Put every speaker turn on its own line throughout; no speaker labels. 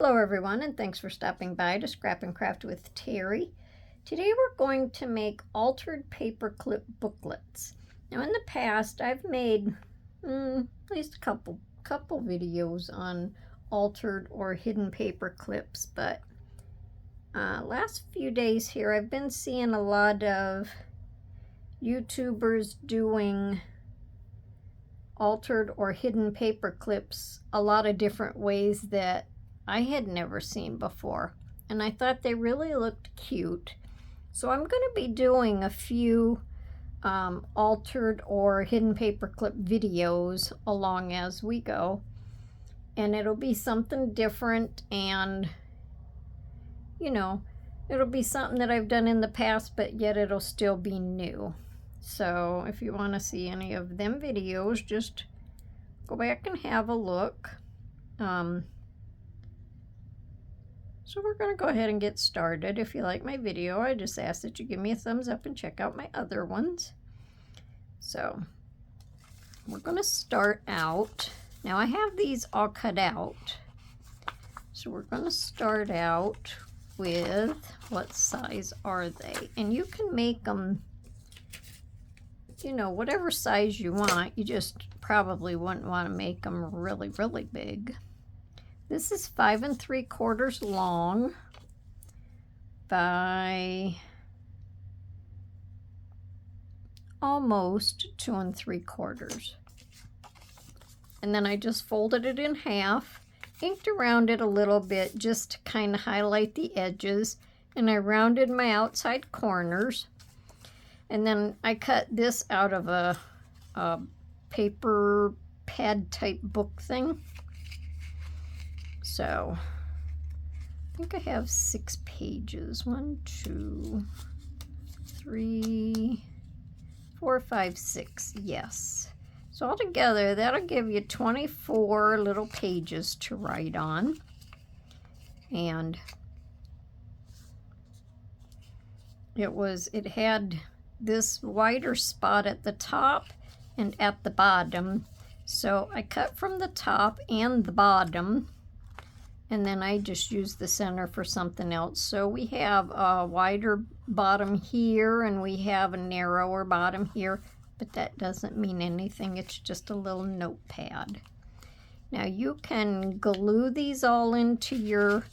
Hello everyone, and thanks for stopping by to Scrap and Craft with Terry. Today we're going to make altered paperclip booklets. Now in the past I've made at least a couple videos on altered or hidden paper clips, but last few days here I've been seeing a lot of YouTubers doing altered or hidden paper clips a lot of different ways that I had never seen before, and I thought they really looked cute. So I'm going to be doing a few altered or hidden paperclip videos along as we go, and it'll be something different, and it'll be something that I've done in the past, but yet it'll still be new. So if you want to see any of them videos, just go back and have a look. So we're going to go ahead and get started. If you like my video, I just ask that you give me a thumbs up and check out my other ones. So we're going to start out. Now I have these all cut out. So we're going to start out with, what size are they? And you can make them, whatever size you want. You just probably wouldn't want to make them really, really big. This is 5 3/4 long by almost 2 3/4. And then I just folded it in half, inked around it a little bit just to kind of highlight the edges, and I rounded my outside corners. And then I cut this out of a paper pad type book thing. So I think I have 6 pages. 1, 2, 3, 4, 5, 6. Yes. So altogether, that'll give you 24 little pages to write on. And it had this wider spot at the top and at the bottom. So I cut from the top and the bottom, and then I just used the center for something else. So we have a wider bottom here, and we have a narrower bottom here, but that doesn't mean anything. It's just a little notepad. Now you can glue these all into your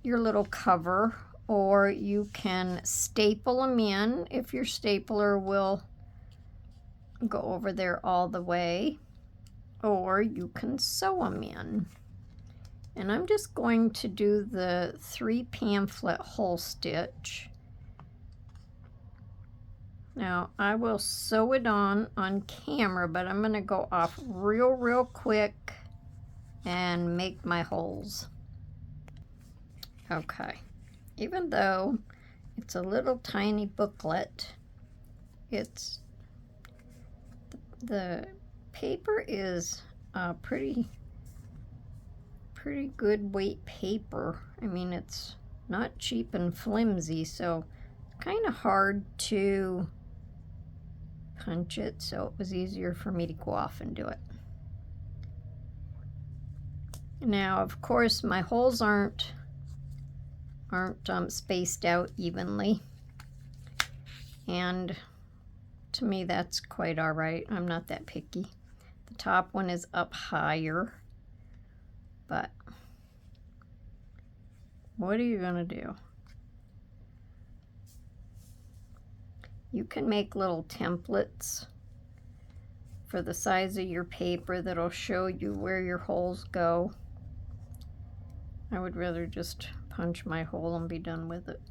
little cover, or you can staple them in if your stapler will go over there all the way, or you can sew them in. And I'm just going to do the 3 pamphlet hole stitch. Now I will sew it on camera, but I'm going to go off real quick and make my holes. Okay, even though it's a little tiny booklet, it's the paper is pretty good weight paper. I mean, it's not cheap and flimsy, so kind of hard to punch it, so it was easier for me to go off and do it. Now of course my holes aren't spaced out evenly, and to me that's quite all right. I'm not that picky. The top one is up higher, but what are you gonna do? You can make little templates for the size of your paper that'll show you where your holes go. I would rather just punch my hole and be done with it.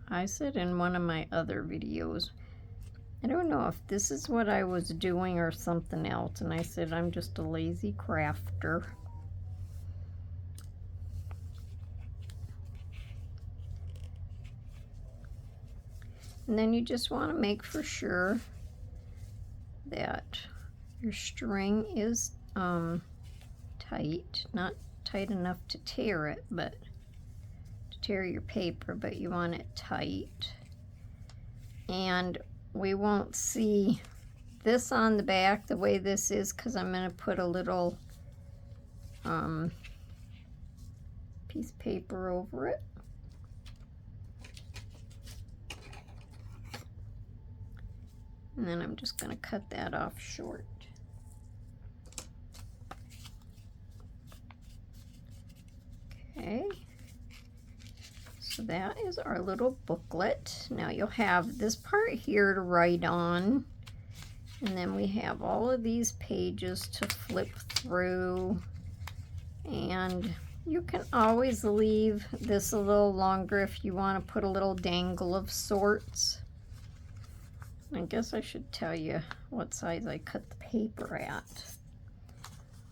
I said in one of my other videos, I don't know if this is what I was doing or something else, and I said I'm just a lazy crafter. And then you just want to make for sure that your string is tight, not tight enough to tear it, but to tear your paper, but you want it tight. And we won't see this on the back the way this is because I'm going to put a little piece of paper over it. And then I'm just going to cut that off short. Okay. So that is our little booklet. Now you'll have this part here to write on. And then we have all of these pages to flip through. And you can always leave this a little longer if you want to put a little dangle of sorts. I guess I should tell you what size I cut the paper at.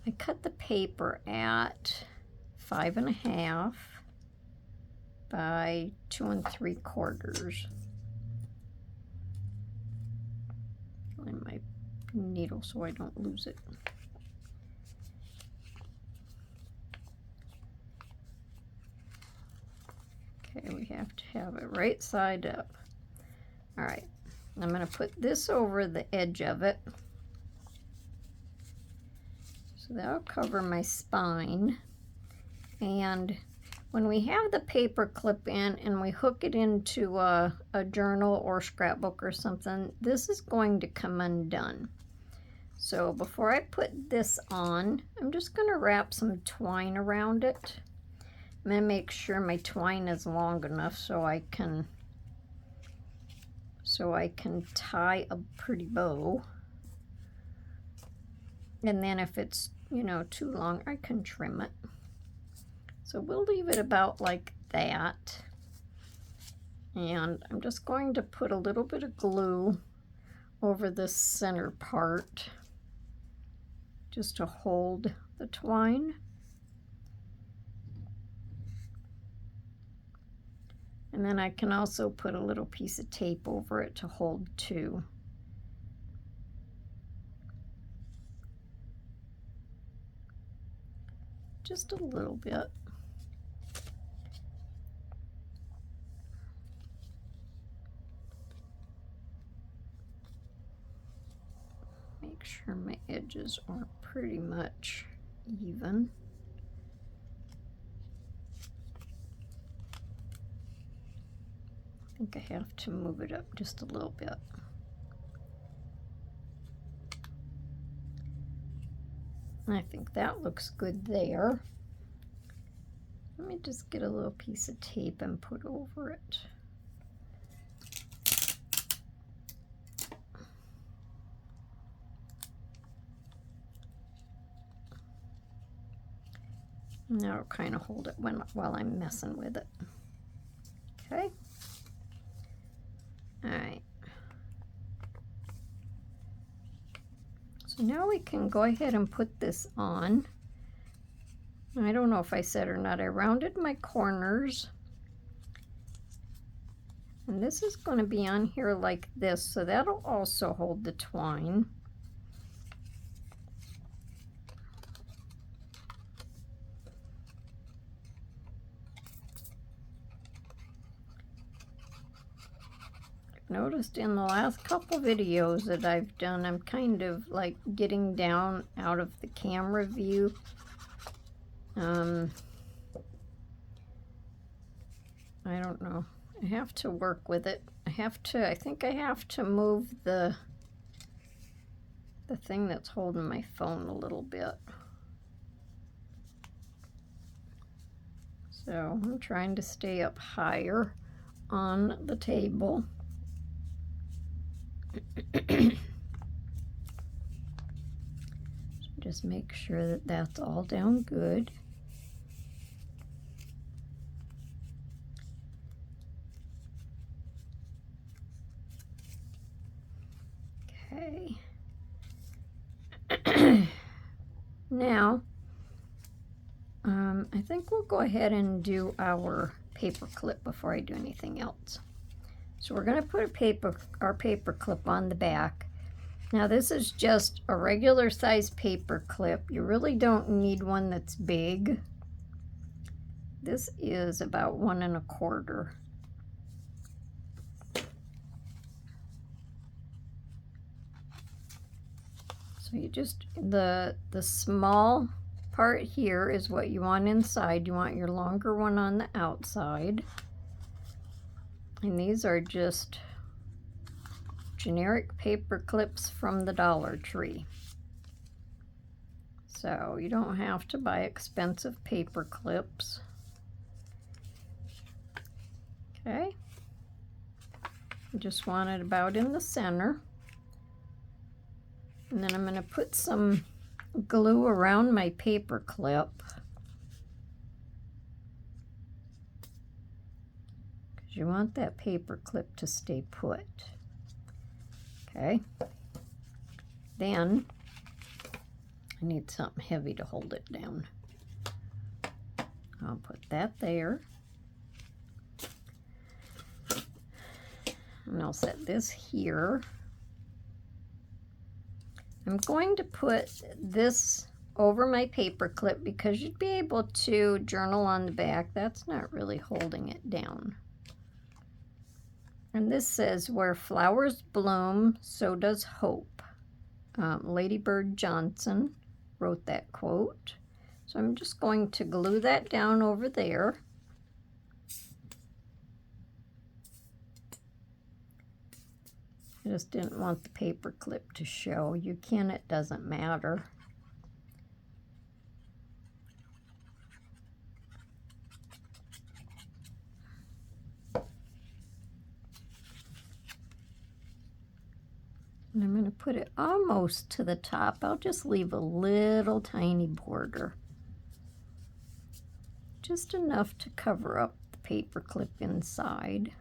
I cut the paper at 5.5 by 2 3/4. And my needle so I don't lose it. Okay, we have to have it right side up. All right, I'm going to put this over the edge of it. So that'll cover my spine. And when we have the paper clip in and we hook it into a journal or scrapbook or something, this is going to come undone. So before I put this on, I'm just going to wrap some twine around it. I'm going to make sure my twine is long enough so I can tie a pretty bow. And then if it's, you know, too long, I can trim it. So we'll leave it about like that. And I'm just going to put a little bit of glue over the center part just to hold the twine. And then I can also put a little piece of tape over it to hold too. Just a little bit. Make sure my edges are pretty much even. I think I have to move it up just a little bit. I think that looks good there. Let me just get a little piece of tape and put over it. Now I'll kind of hold it while I'm messing with it. Okay. All right. So now we can go ahead and put this on. I don't know if I said or not, I rounded my corners. And this is going to be on here like this, so that'll also hold the twine. Noticed in the last couple videos that I've done, I'm kind of like getting down out of the camera view. I don't know. I have to work with it. I think I have to move the thing that's holding my phone a little bit. So I'm trying to stay up higher on the table. Just make sure that that's all down good. Okay. Now, I think we'll go ahead and do our paper clip before I do anything else. So we're going to put our paper clip on the back. Now this is just a regular size paper clip. You really don't need one that's big. This is about 1 1/4. So you just, the small part here is what you want inside. You want your longer one on the outside. And these are just generic paper clips from the Dollar Tree. So you don't have to buy expensive paper clips. Okay. I just want it about in the center. And then I'm going to put some glue around my paper clip. Because you want that paper clip to stay put. Okay. Then I need something heavy to hold it down. I'll put that there. And I'll set this here. I'm going to put this over my paper clip because you'd be able to journal on the back. That's not really holding it down. And this says, "Where flowers bloom, so does hope." Lady Bird Johnson wrote that quote. So I'm just going to glue that down over there. I just didn't want the paper clip to show. You can, it doesn't matter. And I'm going to put it almost to the top. I'll just leave a little tiny border. Just enough to cover up the paper clip inside.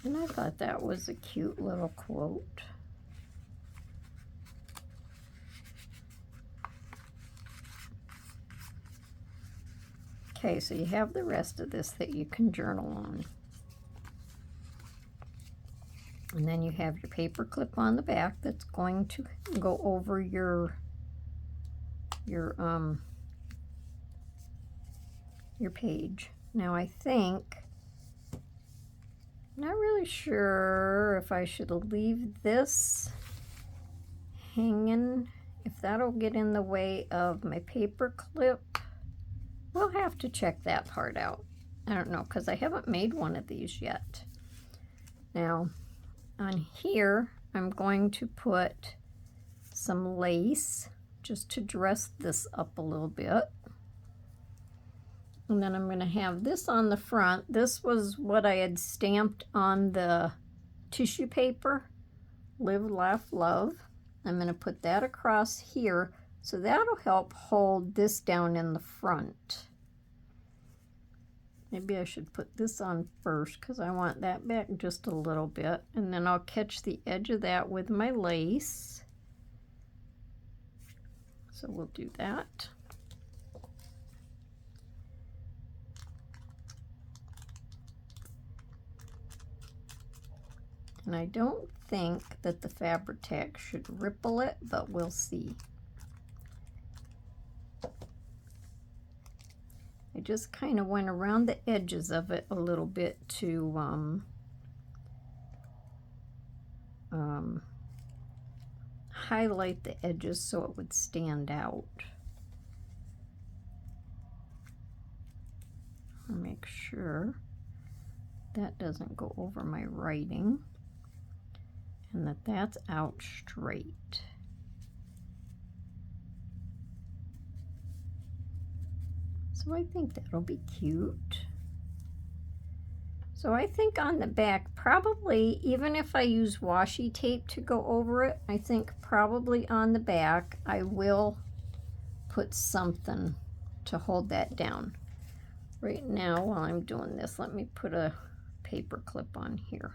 And I thought that was a cute little quote. Okay, so you have the rest of this that you can journal on. And then you have your paper clip on the back that's going to go over your page. Now I think, not really sure if I should leave this hanging, if that'll get in the way of my paper clip. We'll have to check that part out. I don't know, because I haven't made one of these yet. Now, on here, I'm going to put some lace just to dress this up a little bit. And then I'm going to have this on the front. This was what I had stamped on the tissue paper. Live, laugh, love. I'm going to put that across here. So that'll help hold this down in the front. Maybe I should put this on first because I want that back just a little bit. And then I'll catch the edge of that with my lace. So we'll do that. And I don't think that the Fabri-Tac should ripple it, but we'll see. I just kind of went around the edges of it a little bit to highlight the edges so it would stand out. I'll make sure that doesn't go over my writing and that that's out straight. So I think that'll be cute. So I think on the back, probably, even if I use washi tape to go over it, I think probably on the back I will put something to hold that down. Right now, while I'm doing this, let me put a paper clip on here.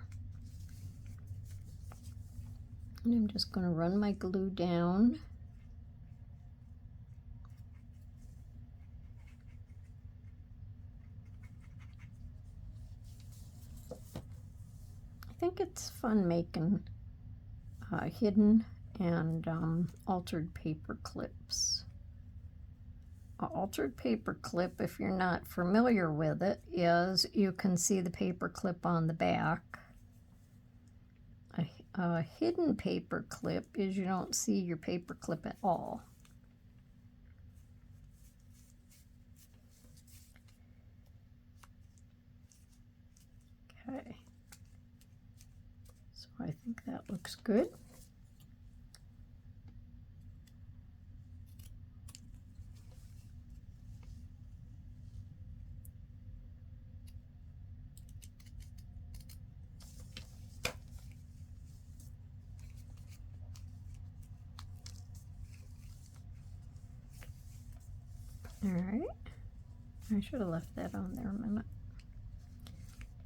And I'm just going to run my glue down. I think it's fun making hidden and altered paper clips. An altered paper clip, if you're not familiar with it, is you can see the paper clip on the back. a hidden paper clip is you don't see your paper clip at all. Okay, so I think that looks good. All right, I should have left that on there a minute.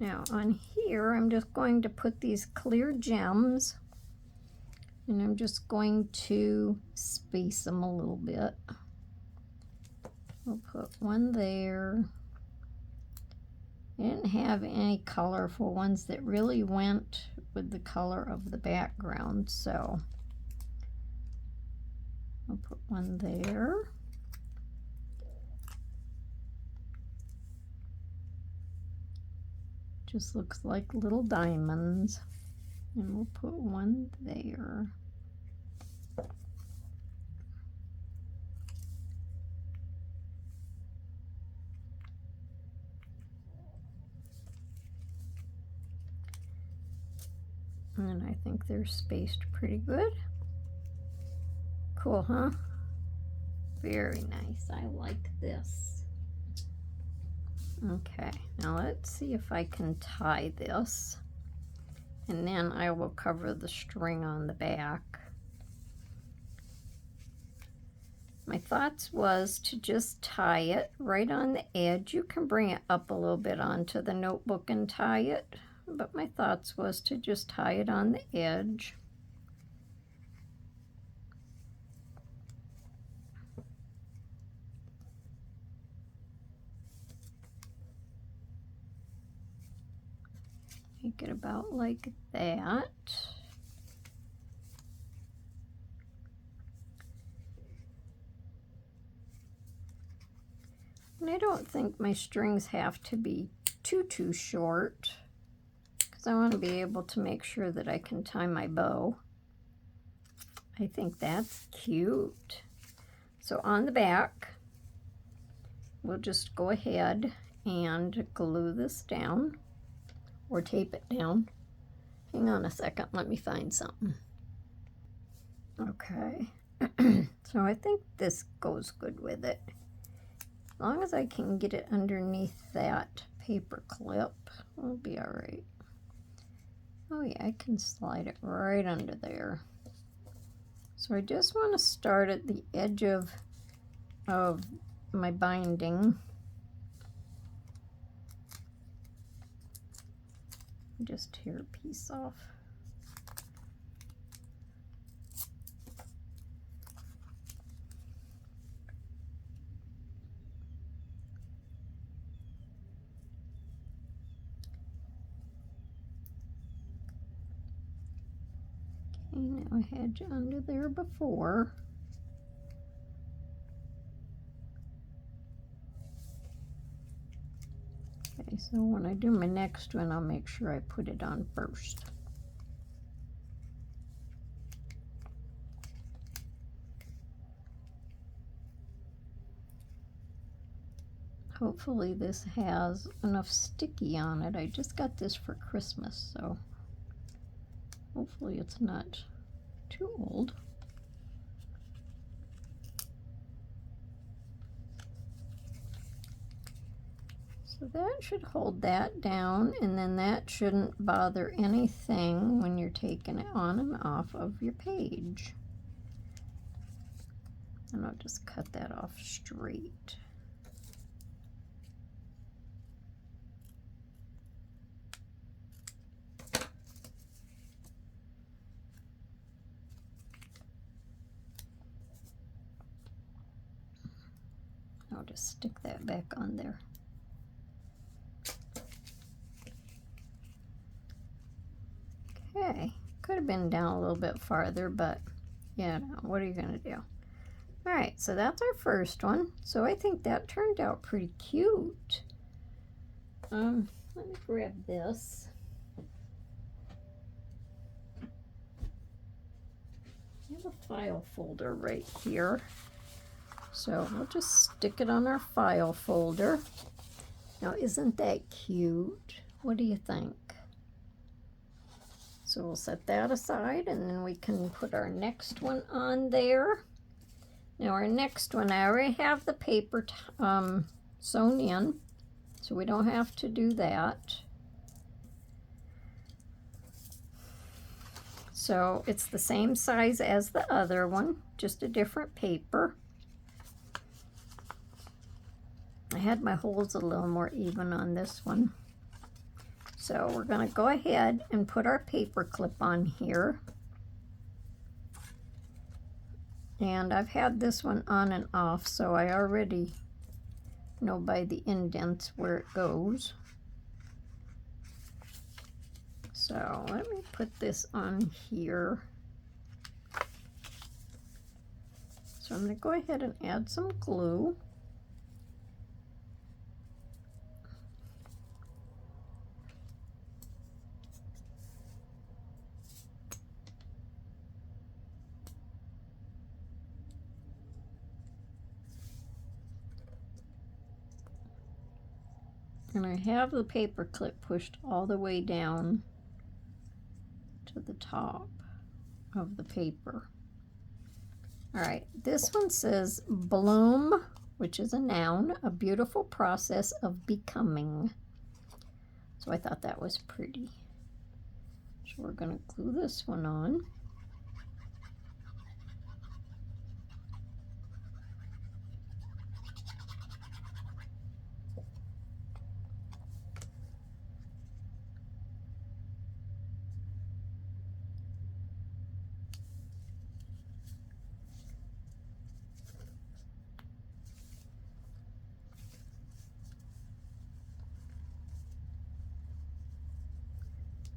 Now on here, I'm just going to put these clear gems, and I'm just going to space them a little bit. We'll put one there. I didn't have any colorful ones that really went with the color of the background, so I'll put one there. Just looks like little diamonds. And we'll put one there. And I think they're spaced pretty good. Cool, huh? Very nice. I like this. Okay, now let's see if I can tie this, and then I will cover the string on the back. My thoughts was to just tie it right on the edge. You can bring it up a little bit onto the notebook and tie it, but my thoughts was to just tie it on the edge. Make it about like that. And I don't think my strings have to be too short, because I want to be able to make sure that I can tie my bow. I think that's cute. So on the back, we'll just go ahead and glue this down. Or tape it down. Hang on a second, let me find something. Okay, so I think this goes good with it. As long as I can get it underneath that paper clip, we'll be all right. Oh yeah, I can slide it right under there. So I just want to start at the edge of my binding. Just tear a piece off. Okay, now I had you under there before. Okay, so when I do my next one, I'll make sure I put it on first. Hopefully this has enough sticky on it. I just got this for Christmas, so hopefully it's not too old. So that should hold that down, and then that shouldn't bother anything when you're taking it on and off of your page. And I'll just cut that off straight. I'll just stick that back on there. Okay, could have been down a little bit farther, but yeah, what are you gonna do? All right, so that's our first one. So I think that turned out pretty cute. Let me grab this. file folder right here. So we'll just stick it on our file folder. Now, isn't that cute? What do you think? So we'll set that aside, and then we can put our next one on there. Now our next one, I already have the paper sewn in, so we don't have to do that. So it's the same size as the other one, just a different paper. I had my holes a little more even on this one. So we're going to go ahead and put our paper clip on here. And I've had this one on and off, so I already know by the indents where it goes. So let me put this on here. So I'm going to go ahead and add some glue. And I have the paper clip pushed all the way down to the top of the paper. All right, this one says bloom, which is a noun, a beautiful process of becoming. So I thought that was pretty. So we're going to glue this one on.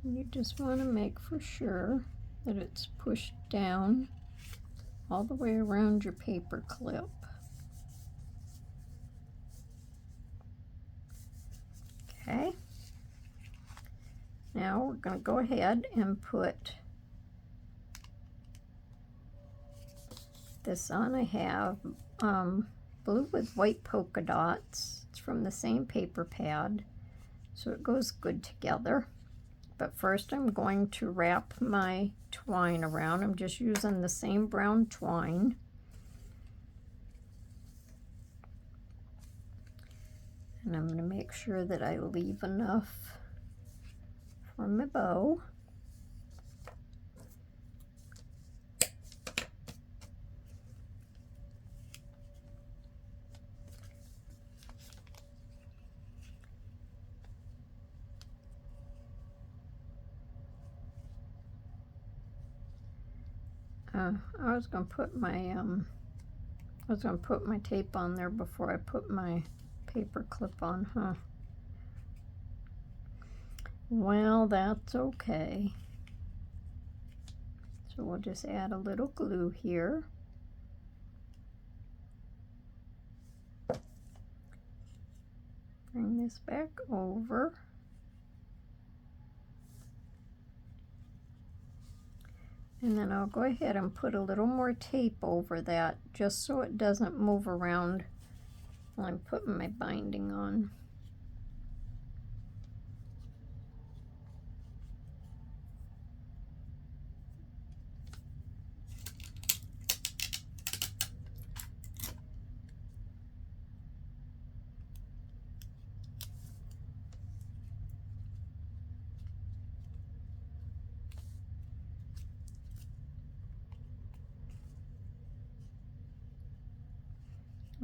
You just want to make for sure that it's pushed down all the way around your paper clip. Okay. Now we're going to go ahead and put this on. I have blue with white polka dots. It's from the same paper pad, so it goes good together. But first I'm going to wrap my twine around. I'm just using the same brown twine. And I'm going to make sure that I leave enough for my bow. I was going to put my tape on there before I put my paper clip on, huh? Well, that's okay. So we'll just add a little glue here. Bring this back over. And then I'll go ahead and put a little more tape over that just so it doesn't move around while I'm putting my binding on.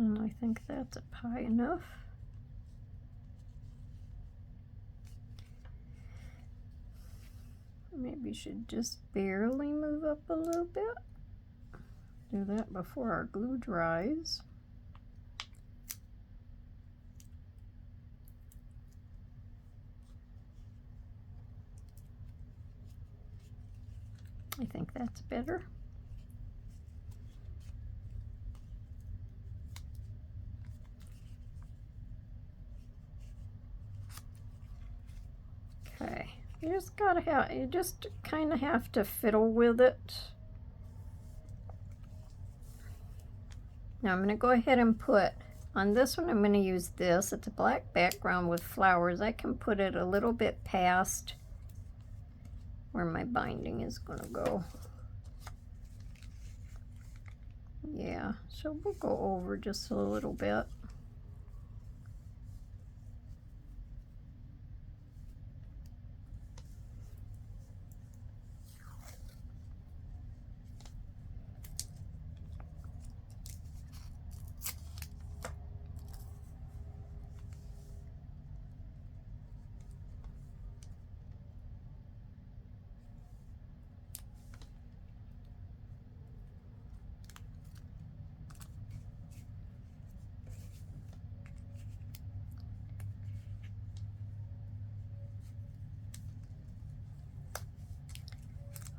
And I think that's high enough. Maybe should just barely move up a little bit. Do that before our glue dries. I think that's better. Okay, you just kind of have to fiddle with it. Now I'm going to go ahead and put, on this one I'm going to use this. It's a black background with flowers. I can put it a little bit past where my binding is going to go. Yeah, so we'll go over just a little bit.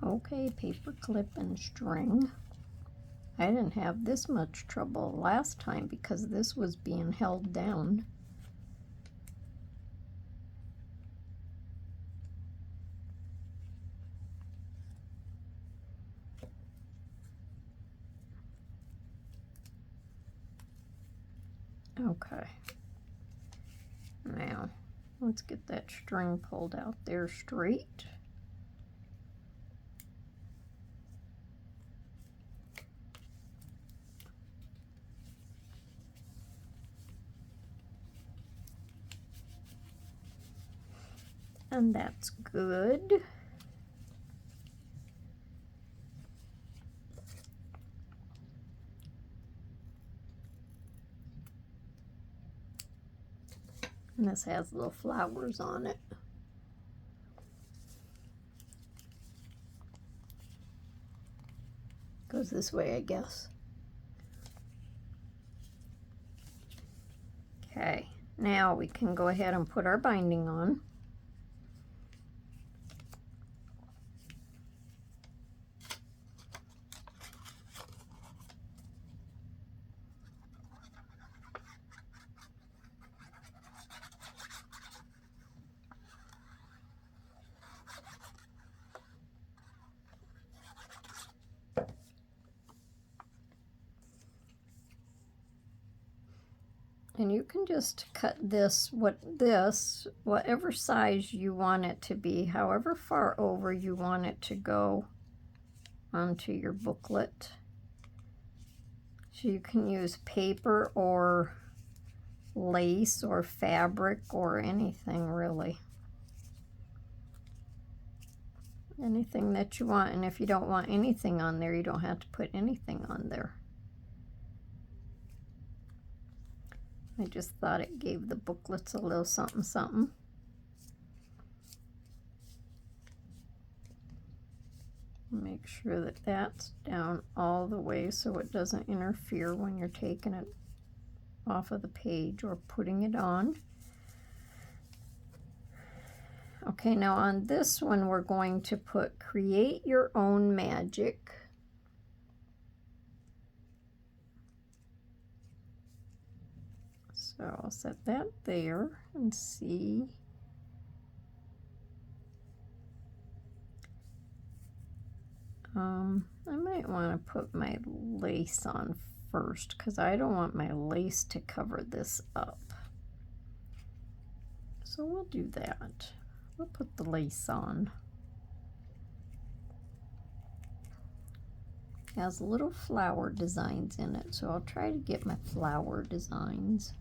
Okay, paper clip and string. I didn't have this much trouble last time because this was being held down. Okay. Now, let's get that string pulled out there straight. And that's good. And this has little flowers on it. Goes this way, I guess. Okay, now we can go ahead and put our binding on. And you can just cut this, whatever size you want it to be, however far over you want it to go onto your booklet. So you can use paper or lace or fabric or anything really. Anything that you want, and if you don't want anything on there, you don't have to put anything on there. I just thought it gave the booklets a little something something. Make sure that that's down all the way so it doesn't interfere when you're taking it off of the page or putting it on. Okay, now on this one we're going to put Create Your Own Magic. So I'll set that there and see. I might want to put my lace on first because I don't want my lace to cover this up. So we'll do that. We'll put the lace on. It has little flower designs in it, so I'll try to get my flower designs.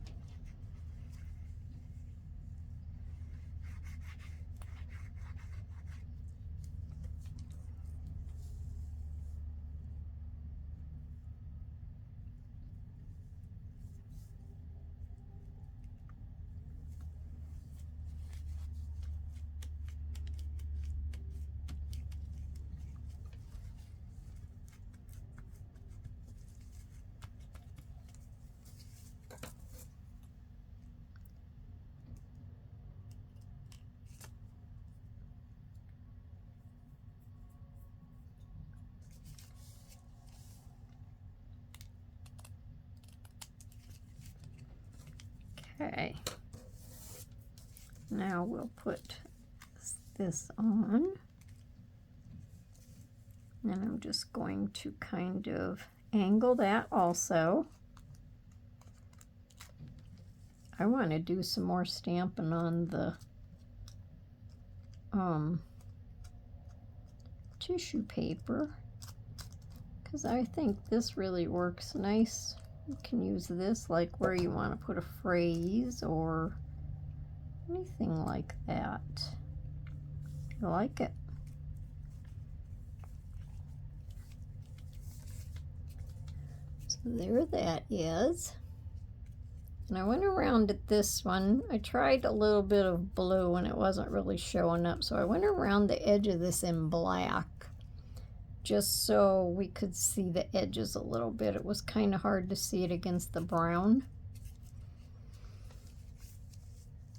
Okay, now we'll put this on, and I'm just going to kind of angle that also. I want to do some more stamping on the tissue paper, because I think this really works nice. You can use this like where you want to put a phrase or anything like that. I like it. So there that is. And I went around at this one. I tried a little bit of blue and it wasn't really showing up. So I went around the edge of this in black just so we could see the edges a little bit. It was kind of hard to see it against the brown.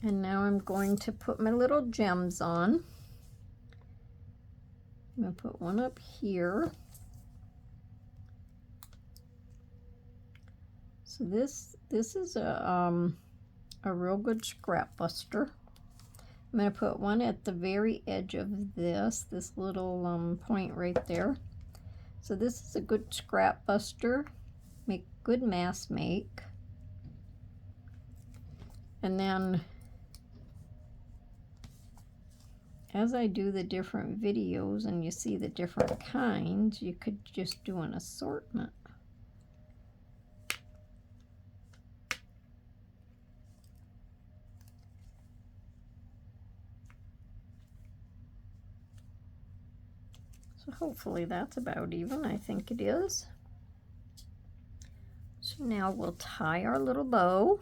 And now I'm going to put my little gems on. I'm going to put one up here. So this is a real good scrap buster. I'm going to put one at the very edge of this little point right there. So this is a good scrap buster. Make good mass make. And then as I do the different videos and you see the different kinds, you could just do an assortment. So hopefully that's about even. I think it is. So now we'll tie our little bow.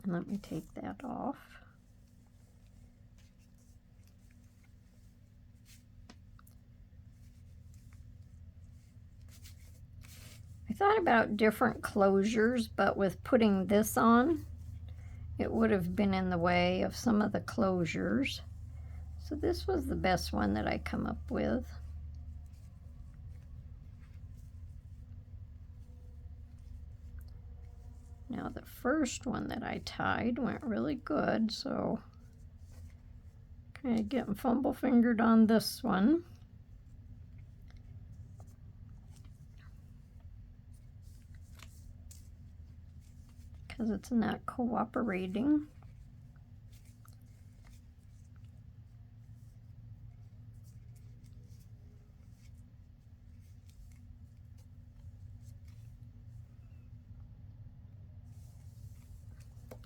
And let me take that off. I thought about different closures, but with putting this on, it would have been in the way of some of the closures. So this was the best one that I come up with. Now the first one that I tied went really good, so kind of getting fumble fingered on this one. Because it's not cooperating.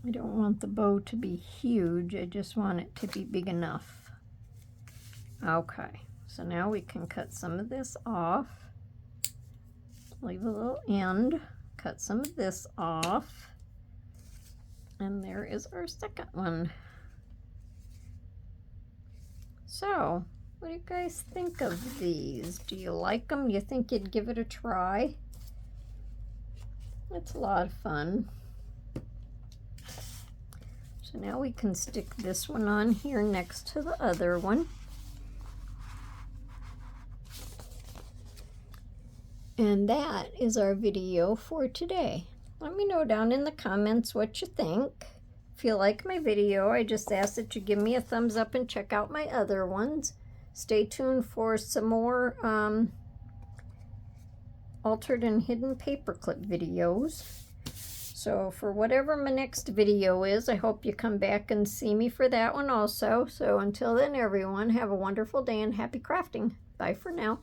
I don't want the bow to be huge, I just want it to be big enough. Okay, so now we can cut some of this off. Leave a little end, cut some of this off. And there is our second one. So, what do you guys think of these? Do you like them? Do you think you'd give it a try? It's a lot of fun. So now we can stick this one on here next to the other one. And that is our video for today. Let me know down in the comments what you think. If you like my video, I just ask that you give me a thumbs up and check out my other ones. Stay tuned for some more altered and hidden paperclip videos. So for whatever my next video is, I hope you come back and see me for that one also. So until then, everyone, have a wonderful day and happy crafting. Bye for now.